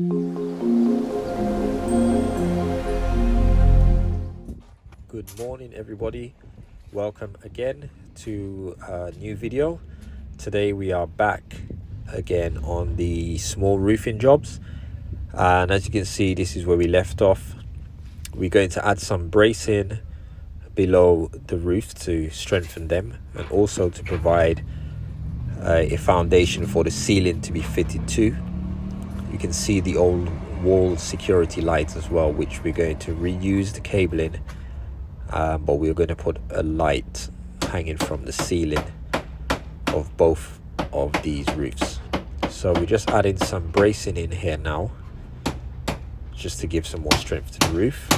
Good morning, everybody. Welcome again to a new video. Today we are back again on the small roofing jobs, and as you can see, this is where we left off. We're going to add some bracing below the roof to strengthen them, and also to provide a foundation for the ceiling to be fitted to. You can see the old wall security lights as well, which we're going to reuse the cabling, but we're going to put a light hanging from the ceiling of both of these roofs. So we're just adding some bracing in here now, just to give some more strength to the roof.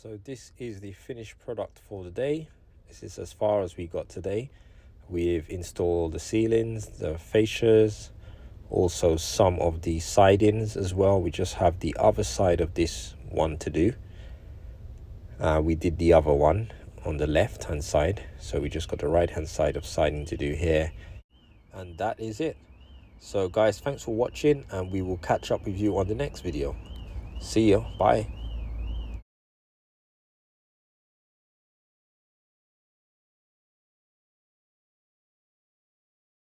So this is the finished product for the day. This is as far as we got today. We've installed the ceilings, the fascias, also some of the sidings as well. We just have the other side of this one to do. We did the other one on the left hand side, so we just got the right hand side of siding to do here, and that is it. So guys, thanks for watching, and we will catch up with you on the next video. See you, bye.